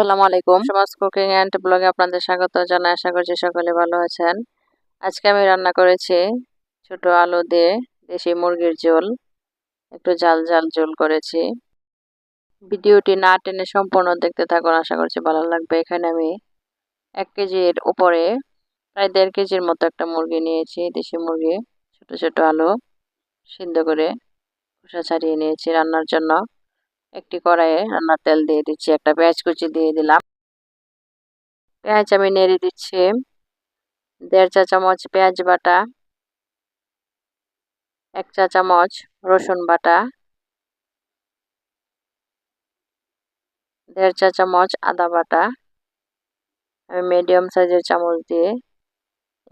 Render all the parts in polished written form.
আসসালামু আলাইকুম। সমাজ কুকিং অ্যান্ড ব্লগে আপনাদের স্বাগত জানাই। আশা করছি সকলে ভালো আছেন। আজকে আমি রান্না করেছি ছোট আলু দিয়ে দেশি মুরগির ঝোল। একটু ঝাল ঝাল ঝোল করেছি। ভিডিওটি না টেনে সম্পূর্ণ দেখতে থাকুন, আশা করছি ভালো লাগবে। এখানে আমি 1 কেজির উপরে প্রায় 1.5 কেজির মতো একটা মুরগি নিয়েছি, দেশি মুরগি। ছোট ছোট আলু সিদ্ধ করে খোসা ছাড়িয়ে নিয়েছি রান্নার জন্য। একটি কড়াইয়ে রান্নার তেল দিয়ে দিচ্ছি, একটা পেঁয়াজ কুচি দিয়ে দিলাম। পেঁয়াজ আমি নেড়ে দিচ্ছি। 1.5 চা চামচ পেঁয়াজ বাটা, 1 চা চামচ রসুন বাটা, 1.5 চা চামচ আদা বাটা। আমি মিডিয়াম সাইজের চামচ দিয়ে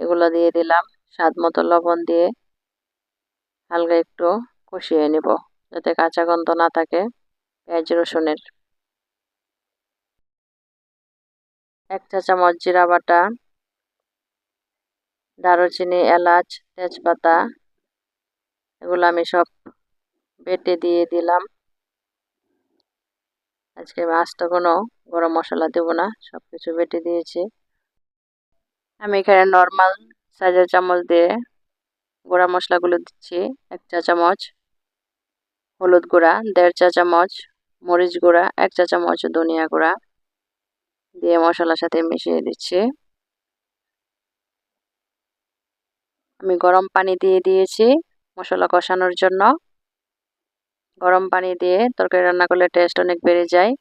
এগুলো দিয়ে দিলাম। স্বাদ মতো লবণ দিয়ে হালকা একটু কষিয়ে নেব, যাতে কাঁচা গন্ধ না থাকে পেঁয়াজ রসুনের। 1 চা চামচ জিরা বাটা, দারুচিনি, এলাচ, তেজপাতা এগুলো আমি সব বেটে দিয়ে দিলাম। আজকে আমি আস্ত কোনো গরম মশলা দেব না, সবকিছু বেটে দিয়েছি। আমি এখানে নর্মাল সাইজের চামচ দিয়ে গুঁড়া মশলাগুলো দিচ্ছি। 1 চা চামচ হলুদ গুঁড়া, 1.5 চা চামচ মরিচ গুঁড়া, 1 চা চামচ ধনিয়া গুঁড়া দিয়ে মশলার সাথে মিশিয়ে দিচ্ছি। আমি গরম পানি দিয়ে দিয়েছি মশলা কষানোর জন্য। গরম পানি দিয়ে তরকারি রান্না করলে টেস্ট অনেক বেড়ে যায়।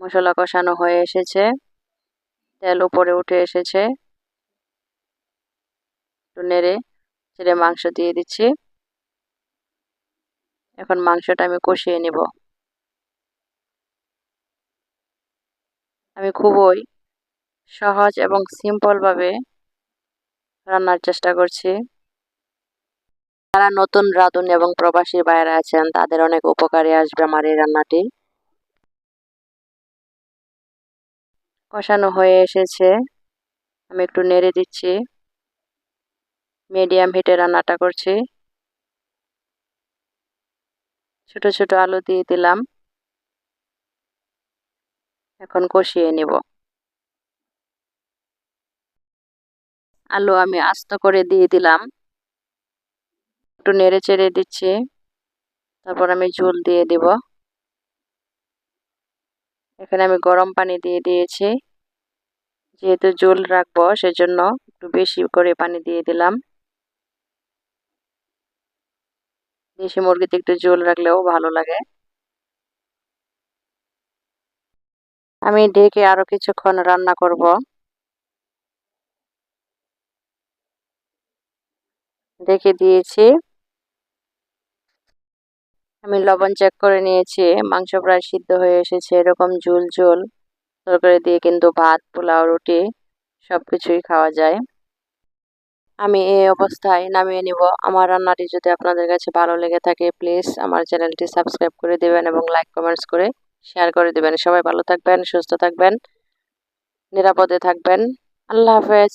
মশলা কষানো হয়ে এসেছে, তেল উপরে উঠে এসেছে। একটু নেড়ে চেড়ে মাংস দিয়ে দিচ্ছি। এখন মাংসটা আমি কষিয়ে নেব। আমি খুবই সহজ এবং সিম্পল ভাবে রান্নার চেষ্টা করছি। যারা নতুন রাঁধুনি এবং প্রবাসী ভাইয়েরা আছেন তাদের অনেক উপকারে আসবে আমার এই রান্নাটি। কষানো হয়ে এসেছে, আমি একটু নেড়ে দিচ্ছি। মিডিয়াম হিটে রান্নাটা করছি। ছোট ছোট আলু দিয়ে দিলাম, এখন কষিয়ে নেব। আলু আমি আস্ত করে দিয়ে দিলাম, একটু নেড়ে চেড়ে দিচ্ছি। তারপর আমি ঝোল দিয়ে দিব। এখানে আমি গরম পানি দিয়ে দিয়েছি, যেহেতু ঝোল রাখবো সেজন্য একটু বেশি করে পানি দিয়ে দিলাম। দেশি মুরগিতে একটু ঝোল রাখলেও ভালো লাগে। আমি ঢেকে আরো কিছুক্ষণ রান্না করব। ঢেকে দিয়েছি। আমি লবণ চেক করে নিয়েছি, মাংস প্রায় সিদ্ধ হয়ে এসেছে। এরকম ঝোল ঝোল তরকারি দিয়ে কিন্তু ভাত, পোলাও, রুটি সবকিছুই খাওয়া যায়। আমি এই অবস্থায় নামিয়ে নিব। আমার রান্নাটি যদি আপনাদের কাছে ভালো লেগে থাকে প্লিজ আমার চ্যানেলটি সাবস্ক্রাইব করে দেবেন এবং লাইক কমেন্টস করে শেয়ার করে দেবেন। সবাই ভালো থাকবেন, সুস্থ থাকবেন, নিরাপদে থাকবেন। আল্লাহ হাফেজ।